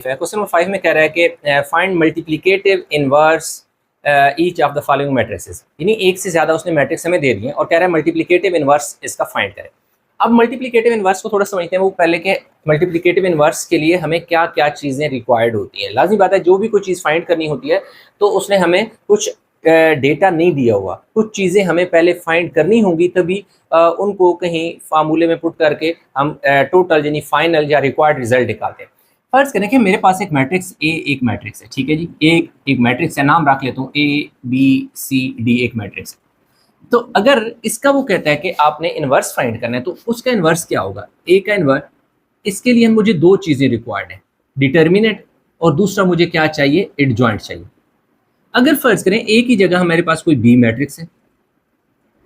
Question number 5 में कह रहा है कि find multiplicative inverse each of the following matrices, यानी एक से ज़्यादा उसने मैट्रिक्स हमें दे दिए हैं और कह रहा है मल्टीप्लिकेटिव इनवर्स इसका फाइंड करें। अब मल्टीप्लिकेटिव इनवर्स को थोड़ा समझते हैं। वो पहले के मल्टीप्लिकेटिव इनवर्स के लिए हमें क्या क्या चीज़ें रिक्वायर्ड होती हैं। लाजमी बात है, जो भी कोई चीज़ फाइंड करनी होती है तो उसने हमें कुछ डेटा नहीं दिया हुआ, कुछ चीज़ें हमें पहले फाइंड करनी होंगी, तभी उनको कहीं फार्मूले में पुट करके हम टोटल यानी फाइनल या रिक्वायर्ड रिजल्ट निकालते हैं। फर्ज करें कि मेरे पास एक मैट्रिक्स ए एक मैट्रिक्स है, ठीक है जी, एक मैट्रिक्स है, नाम रख लेता हूँ ए बी सी डी, एक मैट्रिक्स है। तो अगर इसका वो कहता है कि आपने इन्वर्स फाइंड करना है, तो उसका इन्वर्स क्या होगा, ए का इन्वर्स। इसके लिए मुझे दो चीज़ें रिक्वायर्ड है, डिटर्मिनेंट और दूसरा मुझे क्या चाहिए, एडजॉइंट चाहिए। अगर फर्ज करें ए की जगह हमारे पास कोई बी मैट्रिक्स है,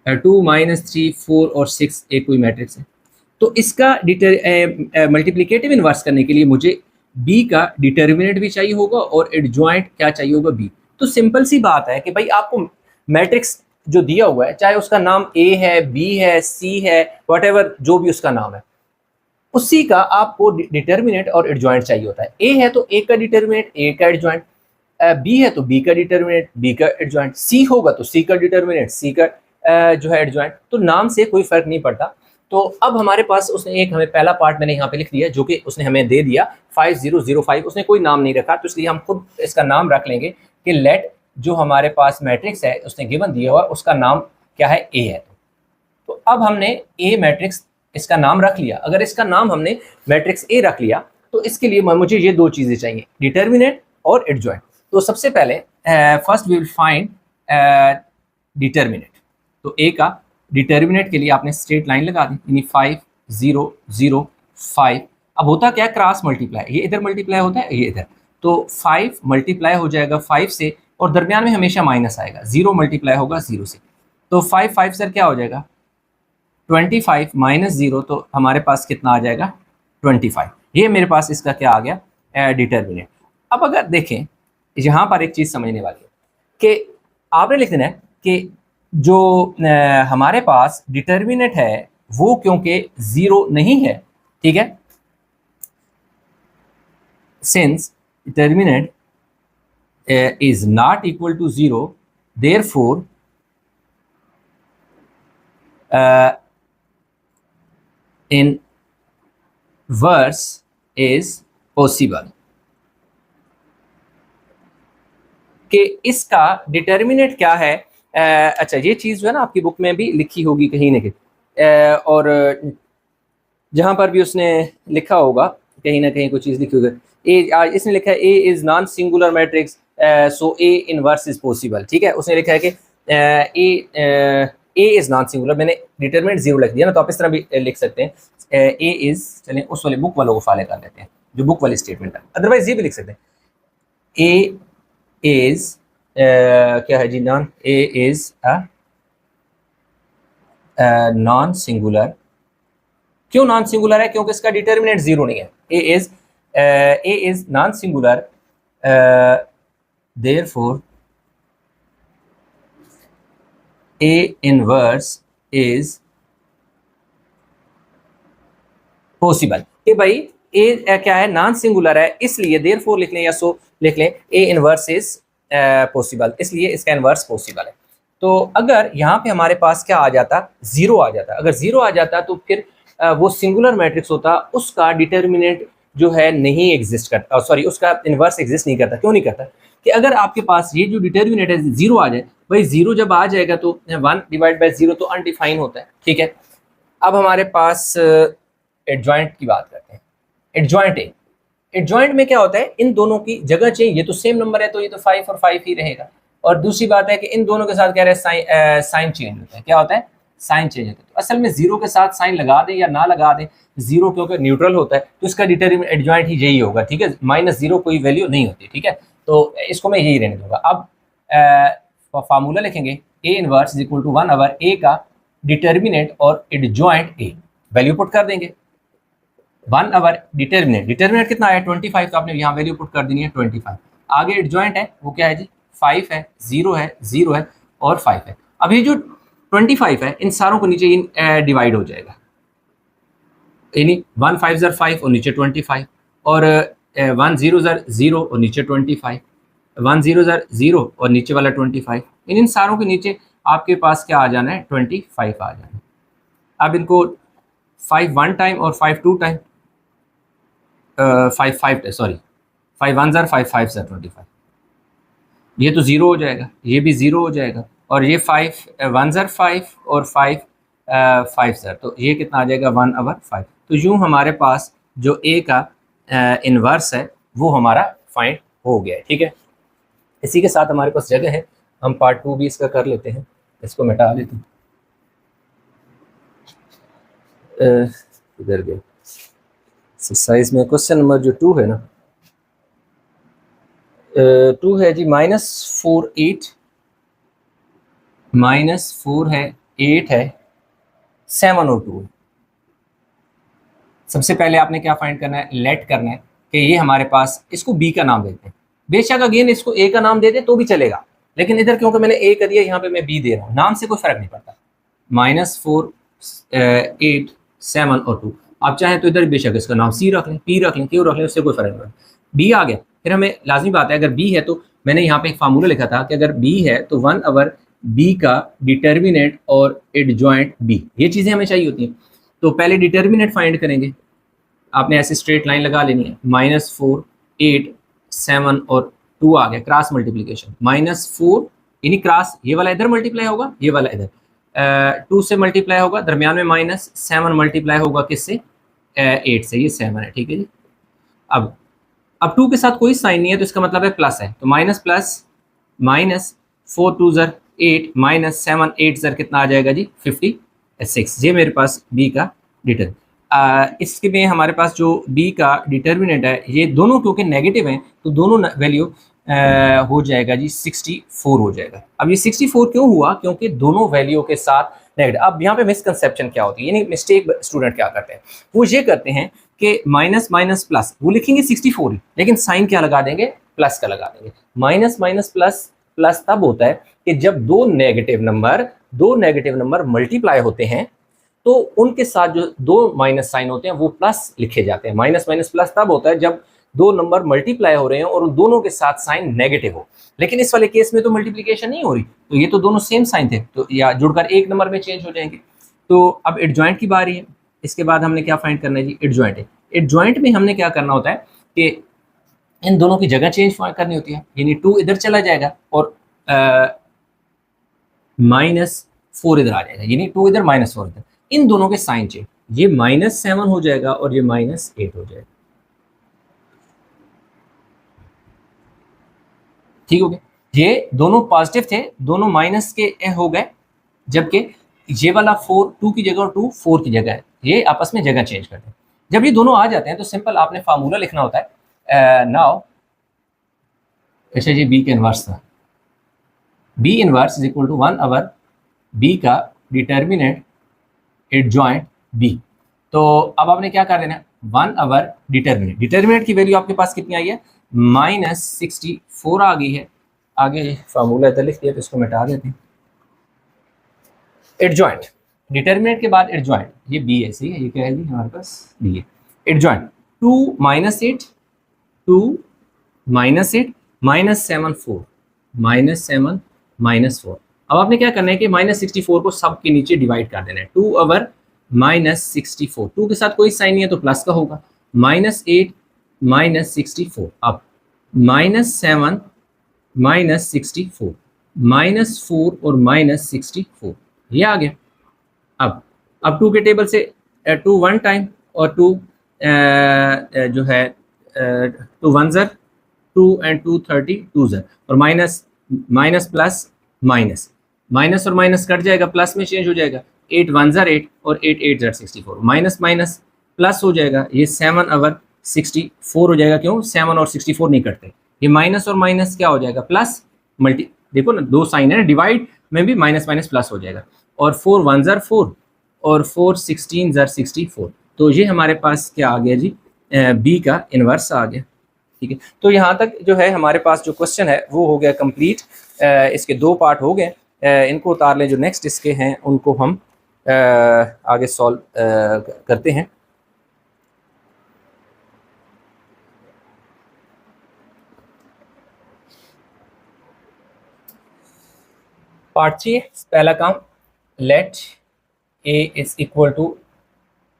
2 -3 4 और 6 एक कोई मैट्रिक्स है, तो इसका मल्टीप्लिकेटिव इन्वर्स करने के लिए मुझे बी का डिटर्मिनेंट भी चाहिए होगा और एडजॉइंट क्या चाहिए होगा, बी। तो सिंपल सी बात है कि भाई आपको मैट्रिक्स जो दिया हुआ है, चाहे उसका नाम ए है, बी है, सी है, व्हाटएवर जो भी उसका नाम है, उसी का आपको डिटर्मिनेंट और एडजॉइंट चाहिए होता है। ए है तो ए का डिटर्मिनेंट, ए का एडजॉइंट, बी है तो बी का डिटर्मिनेंट, बी का एडजॉइंट, सी होगा तो सी का डिटर्मिनेंट, सी का जो है एडजॉइंट। तो नाम से कोई फर्क नहीं पड़ता। तो अब हमारे पास उसने एक हमें पहला पार्ट मैंने यहाँ पे लिख दिया, जो कि उसने हमें दे दिया 5005। उसने कोई नाम नहीं रखा, तो इसलिए हम खुद इसका नाम रख लेंगे कि लेट जो हमारे पास मैट्रिक्स है उसने गिवन दिया हुआ, उसका नाम क्या है, ए है। तो अब हमने ए मैट्रिक्स इसका नाम रख लिया। अगर इसका नाम हमने मैट्रिक्स ए रख लिया तो इसके लिए मुझे ये दो चीज़ें चाहिए, डिटर्मिनेंट और एडजॉइंट। तो सबसे पहले first we will find determinant. तो ए का डिटर्मिनेंट के लिए आपने स्ट्रेट लाइन लगा दी, यानी 5 0 0 5। अब होता क्या है, क्रॉस मल्टीप्लाई, ये इधर मल्टीप्लाई होता है, ये इधर, तो 5 मल्टीप्लाई हो जाएगा 5 से और दरमियान में हमेशा माइनस आएगा, 0 मल्टीप्लाई होगा 0 से। तो 5 5 सर क्या हो जाएगा, 25 माइनस 0, तो हमारे पास कितना आ जाएगा, 25। ये मेरे पास इसका क्या आ गया, डिटर्मिनेंट। अब अगर देखें यहाँ पर एक चीज़ समझने वाली है कि आपने लिख देना है कि जो हमारे पास डिटर्मिनेंट है वो क्योंकि 0 नहीं है, ठीक है, since determinant is not equal to 0, therefore inverse is possible. कि इसका डिटर्मिनेंट क्या है, अच्छा ये चीज़ जो है ना आपकी बुक में भी लिखी होगी कहीं ना कहीं, और जहाँ पर भी उसने लिखा होगा कहीं ना कहीं कोई चीज़ लिखी होगी, इसने लिखा है A is non singular Matrix so A inverse is possible. ठीक है, उसने लिखा है कि ए इज़ नॉन सिंगुलर, मैंने डिटरमिनेंट 0 लिख दिया ना, तो आप इस तरह भी लिख सकते हैं, ए इज़, चलें उस वाले बुक वालों को फॉलो कर लेते हैं जो बुक वाली स्टेटमेंट है, अदरवाइज ये भी लिख सकते हैं ए इज़ क्या है जी, non, A is non singular. क्यों नॉन सिंगुलर है, क्योंकि इसका डिटर्मिनेंट 0 नहीं है। A is non singular, therefore A inverse is possible. कि भाई ए क्या है, नॉन सिंगुलर है, इसलिए देयरफॉर लिख लें या सो लिख लें, ए इनवर्स इज पॉसिबल, इसलिए इसका इनवर्स पॉसिबल है। तो अगर यहाँ पे हमारे पास क्या आ जाता, 0 आ जाता, अगर 0 आ जाता तो फिर वो सिंगुलर मैट्रिक्स होता, उसका डिटर्मिनेंट जो है नहीं एग्जिस्ट करता, सॉरी उसका इनवर्स एग्जिस्ट नहीं करता। क्यों नहीं करता, कि अगर आपके पास ये जो डिटर्मिनेंट है 0 आ जाए, भाई 0 जब आ जाएगा तो 1 डिवाइड बाई 0 तो अनडिफाइन होता है। ठीक है, अब हमारे पास एडजॉइंट की बात करते हैं। एडजॉइंट में क्या होता है, इन दोनों की जगह चाहिए, ये तो सेम नंबर है तो ये तो 5 और 5 ही रहेगा। और दूसरी बात है कि इन दोनों के साथ कह रहे हैं साइन चेंज होता है। क्या होता है, साइन चेंज होता है। तो असल में 0 के साथ साइन लगा दें या ना लगा दें, 0 क्योंकि न्यूट्रल होता है तो इसका डिटरमिनेंट एडजॉइंट ही यही होगा। ठीक है, -0 कोई वैल्यू नहीं होती। ठीक है, तो इसको मैं यही रहने दूंगा। अब फार्मूला लिखेंगे, A inverse is equal to 1 over A का डिटर्मिनेंट और एडजॉइंट ए, वैल्यू पुट कर देंगे 1 ओवर डिटर्मिनेंट कितना आया 25, तो आपने यहाँ वैल्यू पुट कर देनी है 25। आगे एडजॉइंट है वो क्या है जी, 5 है, 0 है, 0 है और 5 है। अब ये जो 25 है इन सारों को नीचे डिवाइड हो जाएगा, यानी 1 5 5 और नीचे 25, और 1 0 ज़र 0 और नीचे 25, 1 0 ज़र 0 और नीचे वाला 25, इन सारों के नीचे आपके पास क्या आ जाना है, 25 आ जाना है। अब इनको 5 1 टाइम और 5 2 टाइम, 5 5 सॉरी 5 1 ज़र 5 5 ज़र 25, ये तो ज़ीरो हो जाएगा, ये भी ज़ीरो हो जाएगा, और ये 5 1 ज़र 5 और 5 5 ज़र, तो ये कितना आ जाएगा 1/5। तो यूँ हमारे पास जो ए का इन्वर्स है वो हमारा फाइंड हो गया है। ठीक है, इसी के साथ हमारे पास जगह है, हम पार्ट 2 भी इसका कर लेते हैं, इसको मिटा लेते हैं। इधर गए एक्सरसाइज में क्वेश्चन नंबर जो 2 है ना, 2 है जी -4 8 -4 है 8 है 7 और 2 है। सबसे पहले आपने क्या फाइंड करना है, लेट करना है कि ये हमारे पास, इसको बी का नाम देते हैं, बेशक अगेन इसको ए का नाम दे दे तो भी चलेगा, लेकिन इधर क्योंकि मैंने ए कर दिया, यहाँ पे मैं बी दे रहा हूँ, नाम से कोई फर्क नहीं पड़ता। -4 8 7 और 2, आप चाहें तो इधर बेशक इसका नाम सी रख लें, पी रख लें, क्यों रख लें, उससे कोई फर्क नहीं पड़ता। बी आ गया, फिर हमें लाजमी बात है, अगर बी है तो मैंने यहाँ पे एक फार्मूला लिखा था कि अगर बी है तो 1/b का डिटर्मिनेंट और एडजॉइंट बी, ये चीज़ें हमें चाहिए होती हैं। तो पहले डिटर्मिनेंट फाइंड करेंगे, आपने ऐसे स्ट्रेट लाइन लगा लेनी है, -4 8 7 और 2 आ गया, क्रॉस मल्टीप्लीकेशन, -4 यानी क्रॉस, ये वाला इधर मल्टीप्लाई होगा, ये वाला इधर 2 से मल्टीप्लाई होगा, दरमियान में -7 मल्टीप्लाई होगा किससे, 8 से, ये 7 है। ठीक है जी, अब 2 के साथ कोई साइन नहीं है तो इसका मतलब है प्लस है, तो माइनस प्लस -4 2 ज़र 8 -7 8 ज़र कितना आ जाएगा जी 56, ये मेरे पास बी का डिटर्मिनेंट। इसके में हमारे पास जो बी का डिटर्मिनेंट है, ये दोनों क्योंकि नेगेटिव हैं तो दोनों वैल्यू हो जाएगा जी 64 हो जाएगा। अब ये 64 क्यों हुआ, क्योंकि दोनों वैल्यू के साथ नेगेटिव। अब यहाँ पे मिसकंसेप्शन क्या होती है, यानी मिस्टेक स्टूडेंट क्या करते हैं, वो ये करते हैं कि माइनस माइनस प्लस, वो लिखेंगे 64 ही, लेकिन साइन क्या लगा देंगे, प्लस का लगा देंगे। माइनस माइनस प्लस, प्लस तब होता है कि जब दो नेगेटिव नंबर मल्टीप्लाई होते हैं तो उनके साथ जो दो माइनस साइन होते हैं वो प्लस लिखे जाते हैं। माइनस माइनस प्लस तब होता है जब दो नंबर मल्टीप्लाई हो रहे हैं और उन दोनों के साथ साइन नेगेटिव हो, लेकिन इस वाले केस में तो मल्टीप्लिकेशन नहीं हो रही, तो ये तो दोनों सेम साइन थे, तो या जुड़कर एक नंबर में चेंज हो जाएंगे। तो अब एडजॉइंट की बारी है, इसके बाद हमने क्या फाइंड करना है जी, एडजॉइंट है। एडजॉइंट में हमने क्या करना होता है कि इन दोनों की जगह चेंज करनी होती है, यानी 2 इधर चला जाएगा और -4 इधर आ जाएगा, यानी 2 इधर -4 इधर, इन दोनों के साइन चेंज, ये -7 हो जाएगा और ये -8 हो जाएगा। ठीक हो गया, ये दोनों पॉजिटिव थे, दोनों माइनस के हो गए, जबकि ये वाला 4 2 की जगह और 2 4 की जगह है, ये आपस में जगह चेंज करते हैं। जब ये दोनों आ जाते हैं तो सिंपल आपने फार्मूला लिखना होता है। नाउ अच्छा जी, बी के इनवर्स था, B inverse is equal to 1/b का डिटर्मिनेंट एडजॉइंट बी। तो अब आपने क्या कर देना है, 1/, डिटर्मिनेंट की वैल्यू आपके पास कितनी आई है, -64 आ गई है। आगे फार्मूला इधर लिख दिया तो इसको मिटा देते हैं। एडजॉइंट, डिटर्मिनेंट के बाद एडजॉइंट, ये बी है, सही है, ये क्या है जी हमारे पास बी है। एडजॉइंट 2 -8 2 -8 -7 4 -7 -4। अब आपने क्या करना है कि -64 को सब के नीचे डिवाइड कर देना है, 2/, -64, 2 के साथ कोई साइन नहीं है तो प्लस का होगा, -8 -64, अब -7 -64 -4 और -64, ये आ गया। अब 2 के टेबल से 2 1 टाइम और 2 जो है 2 1 ज़र 2 एंड 2 32 ज़र, और माइनस प्लस माइनस, माइनस और माइनस कट जाएगा, प्लस में चेंज हो जाएगा, 8 1 ज़र 8 और 8 8 ज़र 64, माइनस माइनस प्लस हो जाएगा, ये 7/64 हो जाएगा। क्यों, 7 और 64 नहीं कटते, ये माइनस और माइनस क्या हो जाएगा, प्लस, मल्टी, देखो ना दो साइन है ना, डिवाइड में भी माइनस माइनस प्लस हो जाएगा, और 4 1 ज़र 4 और 4 16 ज़र 64। तो ये हमारे पास क्या आ गया जी, बी का इन्वर्स आ गया। ठीक है, तो यहाँ तक जो है हमारे पास जो क्वेश्चन है वो हो गया कंप्लीट। इसके 2 पार्ट हो गए, इनको उतार लें, जो नेक्स्ट इसके हैं उनको हम आगे सॉल्व करते हैं। पार्ट 3 पहला काम, let A is equal to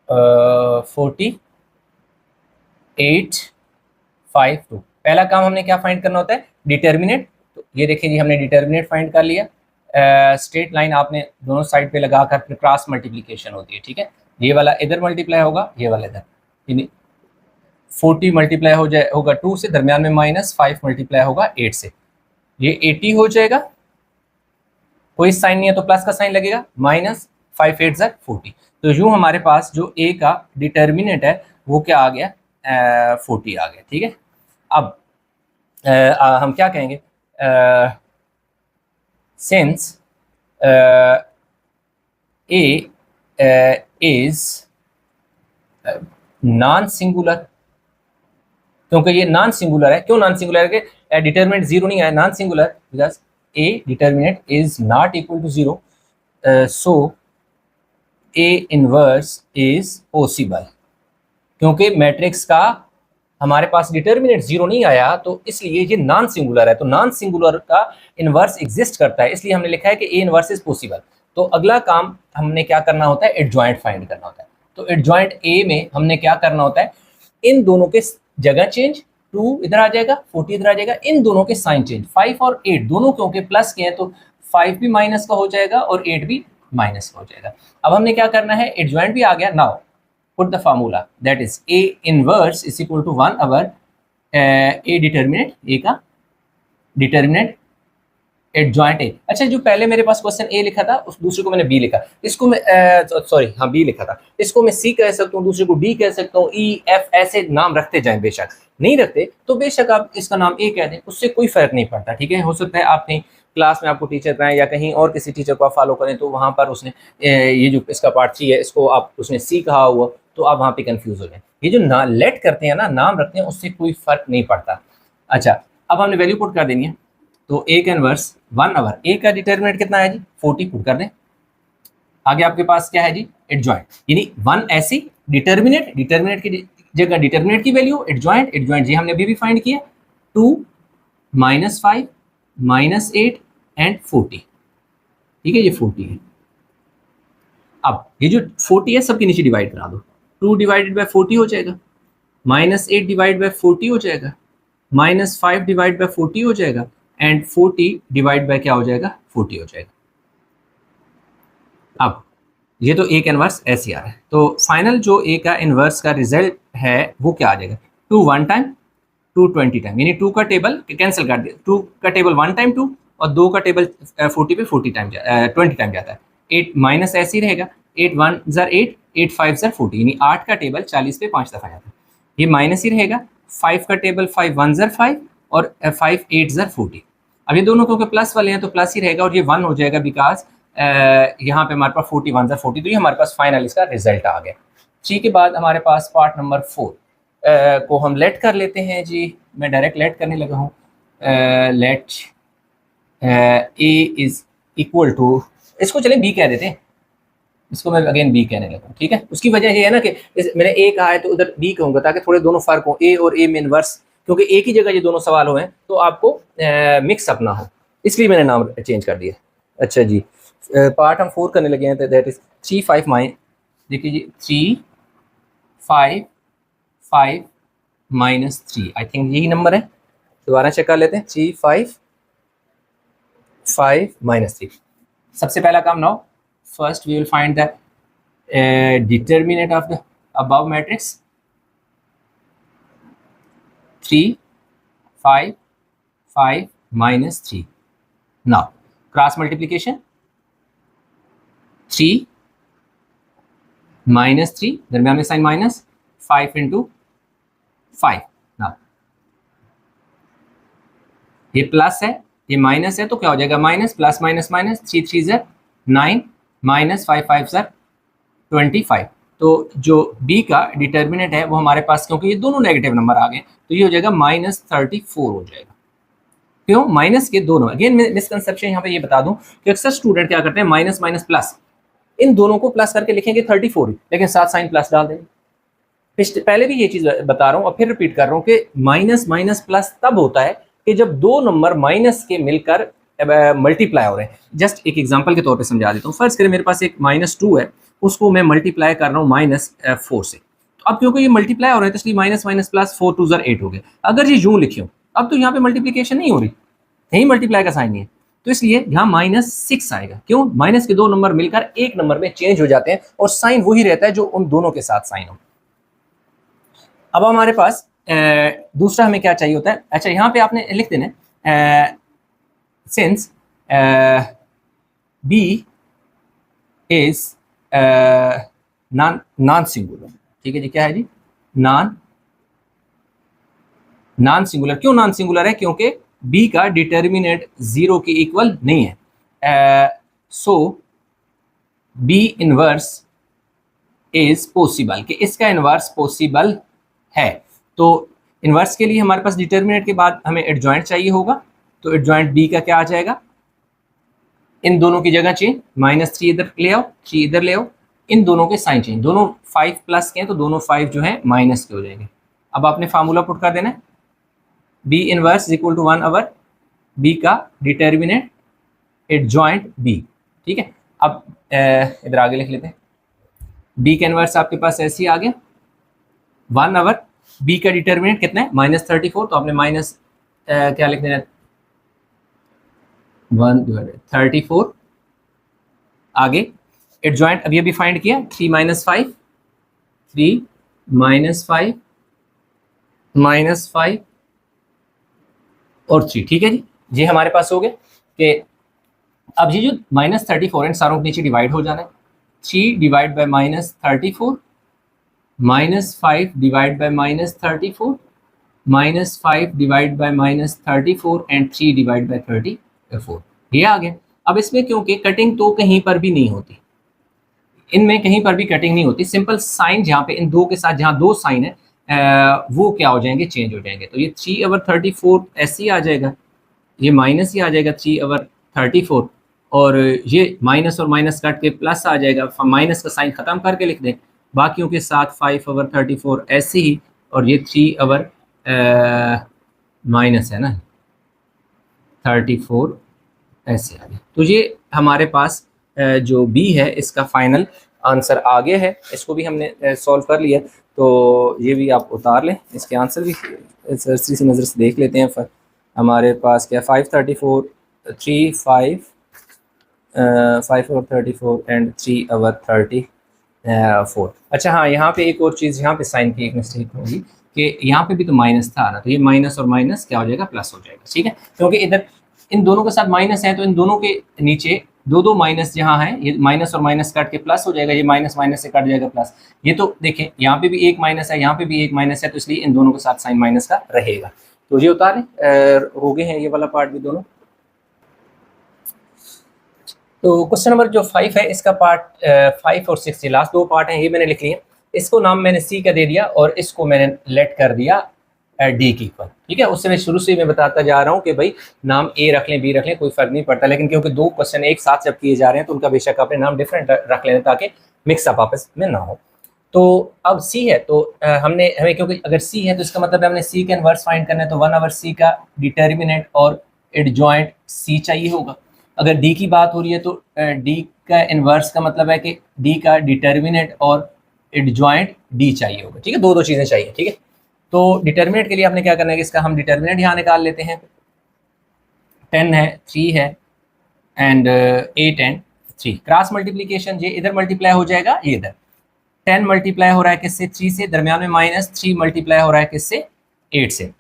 4852। पहला काम हमने क्या फाइंड करना होता है, डिटर्मिनेंट। तो ये देखिए जी, हमने डिटर्मिनेंट फाइंड कर लिया। स्ट्रेट लाइन आपने दोनों साइड पे लगाकर फिर क्रॉस मल्टीप्लिकेशन होती है, ठीक है। ये वाला इधर मल्टीप्लाई होगा, ये वाला इधर, यानी 40 मल्टीप्लाई होगा 2 से, दरमियान में -5 मल्टीप्लाई होगा 8 से, ये 80 हो जाएगा। कोई साइन नहीं है तो प्लस का साइन लगेगा, -5 8 40। तो यूं हमारे पास जो ए का डिटर्मिनेंट है वो क्या आ गया, 40 आ गया, ठीक है। अब हम क्या कहेंगे, since A is non singular, क्योंकि ये नॉन सिंगुलर है। क्यों नॉन सिंगुलर है, कि डिटर्मिनेंट 0 नहीं आया, non singular, because A determinant is not equal to 0, so A inverse is possible. क्योंकि मैट्रिक्स का हमारे पास डिटर्मिनेंट 0 नहीं आया, तो इसलिए ये नॉन सिंगुलर है। तो नॉन सिंगुलर का इनवर्स एग्जिस्ट करता है, इसलिए हमने लिखा है कि ए इनवर्स इज पॉसिबल। तो अगला काम हमने क्या करना होता है, एडजॉइंट फाइंड करना होता है। तो एडजॉइंट ए में हमने क्या करना होता है, इन दोनों के जगह चेंज, 2 इधर आ जाएगा, 40 इधर आ जाएगा, इन दोनों के साइन चेंज, 5 और 8 दोनों क्योंकि प्लस के हैं तो 5 भी माइनस का हो जाएगा और 8 भी माइनस का हो जाएगा। अब हमने क्या करना है, एडजॉइंट भी आ गया। Now put the formula, that is A inverse is equal to 1 over A determinant, A का determinant adjoint A। अच्छा, जो पहले मेरे पास क्वेश्चन A लिखा था, उस दूसरे को मैंने B लिखा, इसको मैं सॉरी हाँ B लिखा था, इसको मैं C कह सकता हूँ, दूसरे को D कह सकता हूँ, E F ऐसे नाम रखते जाएं। बेशक नहीं रखते तो बेशक आप इसका नाम A कह दें, उससे कोई फर्क नहीं पड़ता, ठीक है। हो सकता है आपने क्लास में आपको टीचर कराएं या कहीं और किसी टीचर को आप फॉलो करें तो वहाँ पर उसने ये जो इसका पार्ट 3 है इसको आप उसने C कहा हुआ, तो आप वहाँ पे कंफ्यूज हो जाए। ये जो लेट करते हैं ना, नाम रखते हैं, उससे कोई फर्क नहीं पड़ता। अच्छा, अब हमने वैल्यू पुट कर देनी है। तो ए का इनवर्स 1 ओवर ए का डिटर्मिनेंट कितना है जी, 40 पुट कर दें। आगे आपके पास क्या है जी, एडजॉइंट, यानी 1 ऐसी डिटर्मिनेंट की जगह डिटर्मिनेंट की वैल्यू, एडजॉइंट जी हमने अभी भी फाइंड किया, 2 -5 -8 एंड 40, ठीक है, ये 40 है। अब ये जो 40 है सबके नीचे डिवाइड करा दो, 2 डिवाइडेड बाय 40 हो जाएगा, -8 डिवाइड बाय 40 हो जाएगा, -5 डिवाइड बाय 40 हो जाएगा, एंड 40 डिवाइड बाय क्या हो जाएगा, 40 हो जाएगा। अब ये तो ए का इनवर्स ऐसे आ रहा है, तो फाइनल जो ए का इनवर्स का रिजल्ट है वो क्या आ जाएगा, 2 1 टाइम, 2 20 टाइम, यानी 2 का टेबल कैंसिल कर दिया, 2 का टेबल 1 टाइम 2 और 2 का टेबल 40 पे 20 टाइम 20 टाइम जाता है। 8 माइनस ऐसे ही रहेगा, 8 1 ज़र 8, 8 5 ज़र 40, यानी 8 का टेबल 40 पे 5 दफ़ा जाता है, ये माइनस ही रहेगा। 5 का टेबल 5 1 ज़र 5 और 5 8 ज़र 40। अब ये दोनों क्योंकि प्लस वाले हैं तो प्लस ही रहेगा और ये 1 हो जाएगा, बिकॉज यहाँ पे हमारे पास 40 1 ज़र 40, तो ये हमारे पास फाइनल इसका रिजल्ट आ गया। 3 के बाद हमारे पास पार्ट नंबर 4 को हम लेट कर लेते हैं जी। मैं डायरेक्ट लेट करने लगा हूँ। Let A is equal to, इसको चलें बी कह देते हैं, इसको मैं अगेन बी कहने लगा हूँ, ठीक है। उसकी वजह ये है ना कि मैंने ए कहा है तो उधर बी कहूँगा ताकि थोड़े दोनों फर्क हो, ए और ए में इनवर्स, क्योंकि एक ही जगह ये दोनों सवाल हुए हैं तो आपको मिक्स अप ना हो, इसलिए मैंने नाम चेंज कर दिया। अच्छा जी, पार्ट हम 4 करने लगे हैं, तो दैट इज 3 5 माइन, देखिए जी 3 5 5 -3, आई थिंक यही नंबर है, दोबारा चेक कर लेते हैं। 3 5 5 -3। सबसे पहला काम, now first we will find the determinant of the above matrix, 3 5 5 -3। Now cross multiplication, 3 -3 दरमियान में साइन माइनस, 5 इंटू 5। नाउ ये प्लस है ये माइनस है तो क्या हो जाएगा, माइनस प्लस माइनस माइनस, 3 3 ज़र 9 -5 5 ज़र 25। तो जो बी का डिटर्मिनेंट है वो हमारे पास, क्योंकि ये दोनों नेगेटिव नंबर आ गए तो ये हो जाएगा -34 हो जाएगा। क्यों, माइनस के दोनों, अगेन मिसकंसेप्शन यहाँ पे ये बता दूं कि अक्सर स्टूडेंट क्या करते हैं, माइनस माइनस प्लस, इन दोनों को प्लस करके लिखेंगे 34 लेकिन साथ साइन प्लस डाल देंगे। पहले भी ये चीज़ बता रहा हूँ और फिर रिपीट कर रहा हूँ कि माइनस माइनस प्लस तब होता है कि जब दो नंबर माइनस के मिलकर मल्टीप्लाई हो रहे हैं। जस्ट एक एग्जांपल के तौर पे समझा देता हूँ। फर्ज करें मेरे पास एक -2 है, उसको मैं मल्टीप्लाई कर रहा हूँ -4 से। तो अब क्योंकि ये मल्टीप्लाई हो रहा है तो इसलिए माइनस माइनस प्लस 4 2 8 हो गया। अगर ये यूँ लिखियो, अब तो यहाँ पे मल्टीप्लीकेशन नहीं हो रही, यही मल्टीप्लाई का साइन नहीं है, तो इसलिए यहाँ -6 आएगा। क्यों? माइनस के दो नंबर मिलकर एक नंबर में चेंज हो जाते हैं और साइन वही रहता है जो उन दोनों के साथ साइन हो। अब हमारे पास दूसरा हमें क्या चाहिए होता है। अच्छा, यहाँ पे आपने लिख देना since B is non singular. ठीक है जी, क्या है जी? Non singular. क्यों नॉन सिंगुलर है? क्योंकि बी का डिटर्मिनेंट 0 के इक्वल नहीं है। सो बी इनवर्स इज पॉसिबल, कि इसका इनवर्स पॉसिबल है। तो इनवर्स के लिए हमारे पास डिटर्मिनेंट के बाद हमें एडजॉइंट चाहिए होगा, तो एडजॉइंट बी का क्या आ जाएगा? इन दोनों की जगह चेंज, -3 इधर ले आओ, 3 इधर ले आओ, इन दोनों के साइन चेंज, दोनों 5 प्लस के हैं तो दोनों 5 जो है माइनस के हो जाएंगे। अब आपने फार्मूला पुट कर देना है, B inverse equal to 1 over B का डिटर्मिनेंट एडजॉइंट बी। ठीक है, अब इधर आगे लिख लेते हैं, बी का इनवर्स आपके पास ऐसे ही आ गया 1 ओवर बी का डिटर्मिनेंट कितना है? -34, तो आपने माइनस क्या लिख देना, 1/34। आगे एडजॉइंट अभी अभी फाइंड किया, 3 - 5, 3 - 5 -5 और 3। ठीक है जी, ये हमारे पास हो गए कि अब ये जो -34 है सारों के नीचे डिवाइड हो जाना है। 3 divide by -34, -5 divide by -34, -5 divide by -34 and 3 divide by 34, ये आ गया। अब इसमें क्योंकि कटिंग तो कहीं पर भी नहीं होती, इनमें कहीं पर भी कटिंग नहीं होती, सिंपल साइन जहाँ पे इन दो के साथ जहाँ दो साइन है वो क्या हो जाएंगे? चेंज हो जाएंगे। तो ये 3/34 ऐसे ही आ जाएगा, ये माइनस ही आ जाएगा 3/34, और ये माइनस और माइनस काट के प्लस आ जाएगा, माइनस का साइन ख़त्म करके लिख दें, बाकियों के साथ 5/34 ऐसे ही, और ये 3 माइनस है ना 34 ऐसे आ गया। तो ये हमारे पास जो बी है इसका फाइनल आंसर आ गया है। इसको भी हमने सॉल्व कर लिया, तो ये भी आप उतार लें, इसके आंसर भी सरसरी सी नज़र से देख लेते हैं। हमारे पास क्या 5/34, 5/34 एंड 3/34। अच्छा हाँ, यहाँ पे एक और चीज़, यहाँ पे साइन की एक मिस्टेक होगी कि यहाँ पे भी तो माइनस था ना, तो ये माइनस और माइनस क्या हो जाएगा? प्लस हो जाएगा। ठीक है, क्योंकि इधर इन दोनों के साथ माइनस है तो इन दोनों के नीचे दो माइनस जहाँ है, ये माइनस और माइनस काट के प्लस हो जाएगा, ये माइनस माइनस से कट जाएगा प्लस। ये तो देखें यहाँ पे भी एक माइनस है, यहाँ पे भी एक माइनस है, तो इसलिए इन दोनों के साथ साइन माइनस का रहेगा। तो ये उतारें, हो गए हैं ये वाला पार्ट भी दोनों। तो क्वेश्चन नंबर जो 5 है इसका पार्ट 5 और 6, लास्ट दो पार्ट हैं, ये मैंने लिख लिए। इसको नाम मैंने सी का दे दिया और इसको मैंने लेट कर दिया डी की इक्वल। ठीक है, उससे मैं शुरू से मैं बताता जा रहा हूँ कि भाई नाम ए रख लें, बी रख लें, कोई फर्क नहीं पड़ता, लेकिन क्योंकि दो क्वेश्चन एक साथ जब किए जा रहे हैं तो उनका बेशक अपने नाम डिफरेंट रख लें ताकि मिक्सअप आपस में ना हो। तो अब सी है, तो हमें क्योंकि अगर सी है तो इसका मतलब हमने सी का इनवर्स फाइंड करना है, तो 1 ओवर सी का डिटर्मिनेंट और एडजॉइंट सी चाहिए होगा। अगर डी की बात हो रही है तो डी का इनवर्स का मतलब है कि डी का डिटर्मिनेंट और एडजॉइंट डी चाहिए होगा। ठीक है, दो चीज़ें चाहिए। ठीक है, तो डिटर्मिनेंट के लिए आपने क्या करना है कि इसका हम डिटर्मिनेंट यहाँ निकाल लेते हैं। 10 है, 3 है एंड 8 एंड 3, क्रॉस मल्टीप्लीकेशन, ये इधर मल्टीप्लाई हो जाएगा, ये इधर 10 मल्टीप्लाई हो रहा है किससे? 3 से, दरमियान में -3 मल्टीप्लाई हो रहा है किससे? 8 से।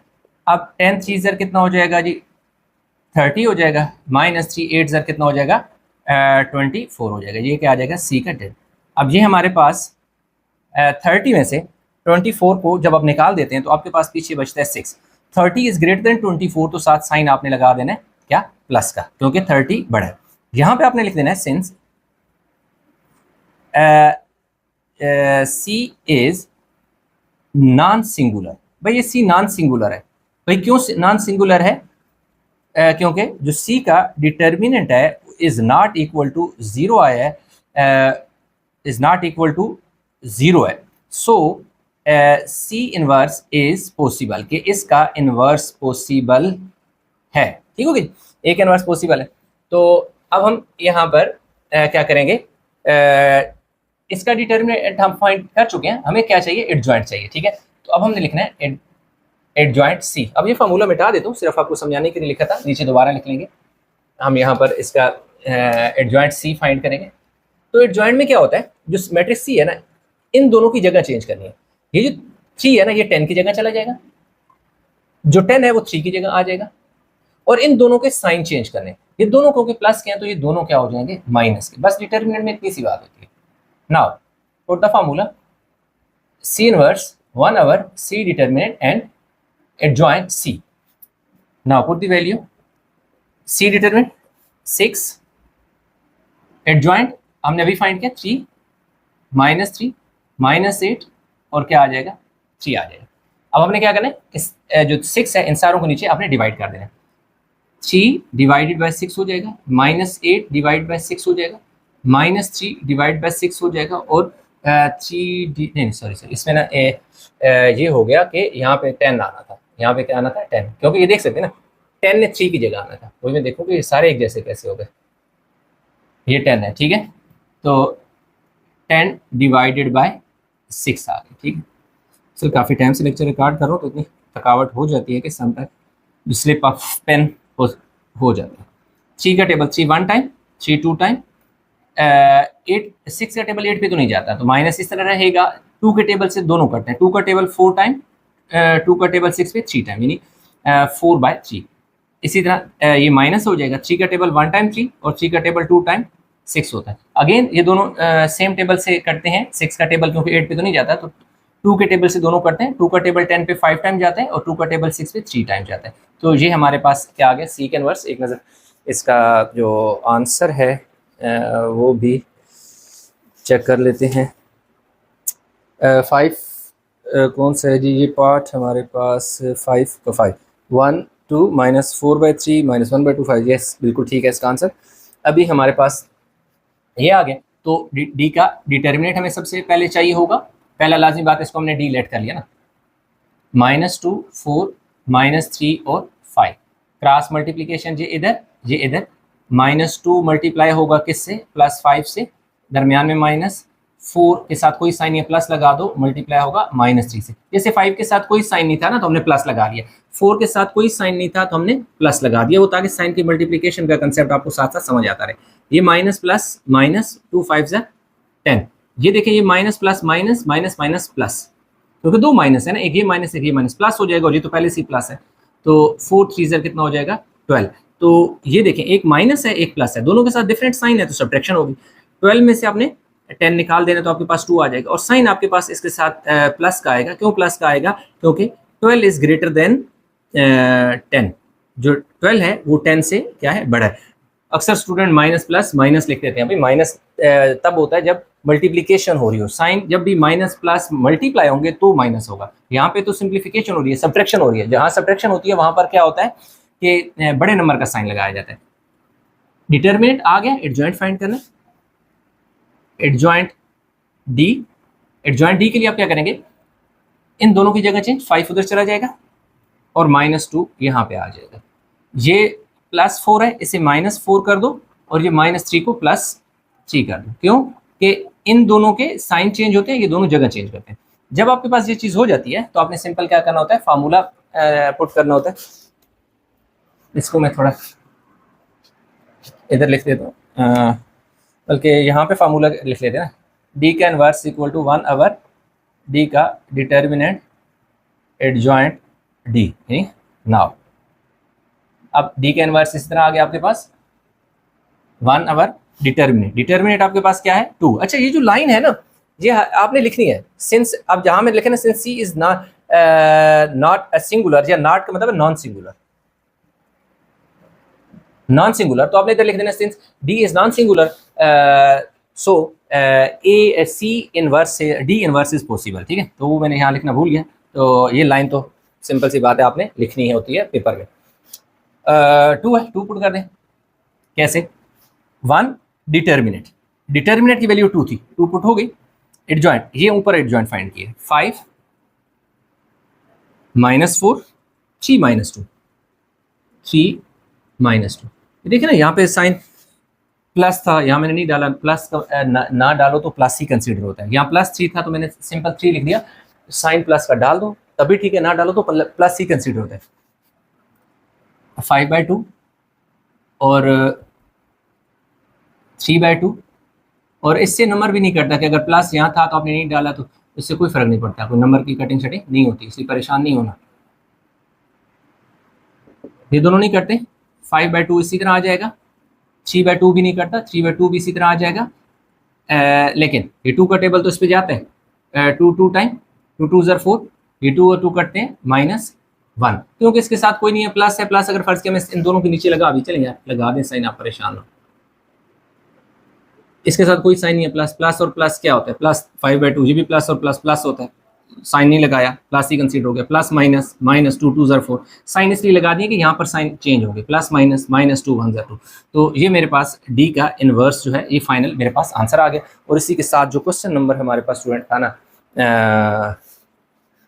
अब 10 3 ज़र कितना हो जाएगा जी? 30 हो जाएगा, -3 8 ज़र कितना हो जाएगा? 24 हो जाएगा। ये क्या आ जाएगा? सी का 10। अब ये हमारे पास 30 में से 24 को जब आप निकाल देते हैं तो आपके पास पीछे बचता है 6। 30 इज ग्रेटर देन 24, तो साथ साइन आपने लगा देना है क्या? प्लस का, क्योंकि 30 बड़ा है। यहाँ पे आपने लिख देना है since C is non singular. भाई ये सी नॉन सिंगुलर है। भाई क्यों नॉन सिंगुलर है? क्योंकि जो सी का डिटर्मिनेंट है इज नॉट इक्वल टू 0 आया है, इज नॉट इक्वल टू 0 है। सो सी इनवर्स इज पॉसिबल, कि इसका इनवर्स पॉसिबल है। ठीक होगी, एक इनवर्स पॉसिबल है। तो अब हम यहाँ पर क्या करेंगे, इसका डिटर्मिनेंट हम फाइंड कर चुके हैं, हमें क्या चाहिए, एडजॉइंट चाहिए, ठीक है। तो अब हमने लिखना है एडजॉइंट सी। अब ये फार्मूला मिटा देता हूँ, सिर्फ आपको समझाने के लिए लिखा था, नीचे दोबारा लिख लेंगे। हम यहाँ पर इसका एडजॉइंट सी फाइंड करेंगे। तो एडजॉइंट में क्या होता है, जो मैट्रिक्स सी है ना, इन दोनों की जगह चेंज करनी है। ये जो 3 है ना, ये 10 की जगह चला जाएगा, जो 10 है वो 3 की जगह आ जाएगा, और इन दोनों के साइन चेंज करने, ये दोनों को प्लस के हैं तो ये दोनों क्या हो जाएंगे, माइनस के। बस डिटर्मिनेंट में इतनी सी बात होती है। Now put the formula C inverse 1 over C determinant and adjoint C. Now put the value. C determinant 6, adjoint हमने अभी फाइंड किया 3, -3, -8 और क्या आ जाएगा, 3 आ जाएगा। अब हमने क्या करना है, इस जो 6 है इन सारों को नीचे आपने डिवाइड कर देना है। 3 डिवाइडेड बाय 6 हो जाएगा, -8 डिवाइड बाय 6 हो जाएगा, -3 डिवाइड बाय 6 हो जाएगा, और 3 नहीं सॉरी इसमें ना ये हो गया कि यहाँ पे 10 आना था, यहाँ पे क्या आना था 10, क्योंकि ये देख सकते हैं ना 10 ने 3 की जगह आना था। वही मैं देखूँ कि ये सारे एक जैसे कैसे हो गए, ये 10 है, ठीक है। तो 10 डिवाइडेड बाय 6 आ गए, ठीक है। सर काफ़ी टाइम से लेक्चर रिकॉर्ड कर रहा हूँ तो इतनी थकावट हो जाती है कि समटाइम स्लिप ऑफ पेन हो जाता है। 3 का टेबल 3 1 टाइम, 3 2 टाइम, 8 6 का टेबल 8 पे तो नहीं जाता, तो माइनस इस तरह रहेगा। 2 के टेबल से दोनों करते हैं, 2 का टेबल 4 टाइम, 2 का टेबल 6 पे 3 टाइम, यानी 4/3। इसी तरह ये माइनस हो जाएगा, 3 का टेबल 1 टाइम 3 और 3 का टेबल 2 टाइम 6 होता है। अगेन ये दोनों सेम टेबल से करते हैं, 6 का टेबल क्योंकि 8 पे तो नहीं जाता, तो 2 के टेबल से दोनों करते हैं। 2 का टेबल 10 पे 5 टाइम जाता है और 2 का टेबल 6 पे 3 टाइम जाता है। तो ये हमारे पास क्या आ गया, सीक इनवर्स। एक नज़र इसका जो आंसर है वो भी चेक कर लेते हैं। 5 कौन सा है जी, ये पार्ट हमारे पास 5 का 5 1 2 -4/3 -1/2 5, यस बिल्कुल ठीक है इसका आंसर। अभी हमारे पास ये आ गया, तो डी का डिटर्मिनेंट हमें सबसे पहले चाहिए होगा। पहला लाजमी बात है, इसको हमने डी लेट कर लिया ना, -2 4 -3 और 5 क्रॉस मल्टीप्लीकेशन, ये इधर -2 मल्टीप्लाई होगा किससे, +5 से, दरमियान में -4 के साथ कोई साइन नहीं है, प्लस लगा दो, मल्टीप्लाई होगा -3 से। जैसे 5 के साथ कोई साइन नहीं था ना तो हमने प्लस लगा दिया, 4 के साथ कोई साइन नहीं था तो हमने प्लस लगा दिया, वो ताकि साइन की मल्टीप्लिकेशन का कंसेप्ट आपको साथ साथ समझ आता रहे। ये माइनस प्लस माइनस 2 5 10, ये देखें ये minus plus minus minus minus plus, क्योंकि दो माइनस है ना, एक ये माइनस एक ये माइनस, प्लस हो जाएगा और ये तो पहले से ही प्लस है, तो 4 3 कितना हो जाएगा 12। तो ये देखें एक माइनस है एक प्लस है, दोनों के साथ डिफरेंट साइन है तो सब्ट्रैक्शन होगी। 12 में से आपने 10 निकाल देना तो आपके पास 2 आ जाएगा, और साइन आपके पास इसके साथ प्लस का आएगा। क्यों प्लस का आएगा, क्योंकि 12 इज ग्रेटर देन 10, जो 12 है वो 10 से क्या है, बड़ा है। अक्सर स्टूडेंट माइनस प्लस माइनस लिख देते हैं, भाई माइनस तब होता है जब मल्टीप्लिकेशन हो रही हो, साइन जब भी माइनस प्लस मल्टीप्लाई होंगे तो माइनस होगा। यहाँ पे तो सिंप्लीफिकेशन हो रही है, सब्ट्रैक्शन हो रही है, जहाँ सब्ट्रैक्शन होती है वहां पर क्या होता है कि बड़े नंबर का साइन लगाया जाता है। डिटर्मिनेंट आ गया, एडजॉइंट फाइंड करना, एडजॉइंट डी। एडजॉइंट डी के लिए आप क्या करेंगे, इन दोनों की जगह चेंज, 5 उधर चला जाएगा और -2 यहाँ पे आ जाएगा। ये +4 है, इसे -4 कर दो और ये -3 को +3 कर दो। क्यों कि इन दोनों के साइन चेंज होते हैं, ये दोनों जगह चेंज करते हैं। जब आपके पास ये चीज़ हो जाती है तो आपने सिंपल क्या करना होता है, फार्मूला पुट करना होता है। इसको मैं थोड़ा इधर लिख देता हूँ, बल्कि यहाँ पे फार्मूला लिख लेते हैं ना, डी का inverse equal to 1 over D का डिटर्मिनेंट एडजॉइंट डी। नाउ अब डी का इनवर्स इस तरह आ गया आपके पास 1 ओवर डिटर्मिनेंट, डिटर्मिनेंट आपके पास क्या है 2। अच्छा ये जो लाइन है ना ये आपने लिखनी है, सिंस अब जहाँ में लिखे ना since C is not a singular, या नॉट का मतलब नॉन सिंगुलर, नॉन सिंगुलर, तो आपने इधर लिख देना since D is non singular so A C inverse D inverse is possible. ठीक है, तो वो मैंने यहाँ लिखना भूल गया, तो ये लाइन तो सिंपल सी बात है आपने लिखनी होती है पेपर में। 2 है, 2 पुट कर दें, कैसे 1 डिटर्मिनेंट, डिटर्मिनेंट की वैल्यू 2 थी, 2 पुट हो गई। एडजॉइंट, ये ऊपर एडजॉइंट फाइंड किए 5 -4 3 -2 3 -2। देखिए ना यहाँ पे साइन प्लस था, यहाँ मैंने नहीं डाला, प्लस का ना डालो तो प्लस ही कंसीडर होता है। यहाँ +3 था तो मैंने सिंपल 3 लिख दिया। साइन प्लस का डाल दो तभी ठीक है, ना डालो तो प्लस ही कंसीडर होता है। 5/2 और 3/2, और इससे नंबर भी नहीं कटता कि अगर प्लस यहाँ था तो आपने नहीं डाला तो इससे कोई फर्क नहीं पड़ता, कोई नंबर की कटिंग शटिंग नहीं होती, इसलिए परेशान नहीं होना। ये दोनों नहीं कटते, 5/2 इसी तरह आ जाएगा, 3/2 भी नहीं कटता, 3/2 भी इसी तरह आ जाएगा। लेकिन ये 2 का टेबल तो इस पे जाता है, 2 टाइम 2 ज़र 4, ये 2 और 2 कटते हैं -1, क्योंकि इसके साथ कोई नहीं है, प्लस है, प्लस अगर फर्ज किया मैं इन दोनों के नीचे लगा भी, चलें यार लगा दें साइन, आप परेशान हो। इसके साथ कोई साइन नहीं है, प्लस प्लस और प्लस क्या होता है, +5/2, ये भी प्लस और प्लस प्लस होता है, साइन नहीं लगाया, प्लस ही कंसीडर हो गया, प्लस माइनस -2 ज़र 4, साइन इसलिए लगा दिए कि यहाँ पर साइन चेंज हो गए, प्लस माइनस -2 1 ज़र 2। तो ये मेरे पास डी का इन्वर्स जो है ये फाइनल मेरे पास आंसर आ गया। और इसी के साथ जो क्वेश्चन नंबर हमारे पास स्टूडेंट था ना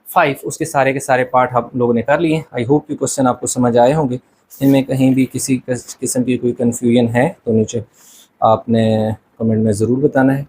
5, उसके सारे के सारे पार्ट हम लोगों ने कर लिए। आई होप कि क्वेश्चन आपको समझ आए होंगे। इनमें कहीं भी किसी किस्म की कोई कन्फ्यूजन है तो नीचे आपने कमेंट में ज़रूर बताना है।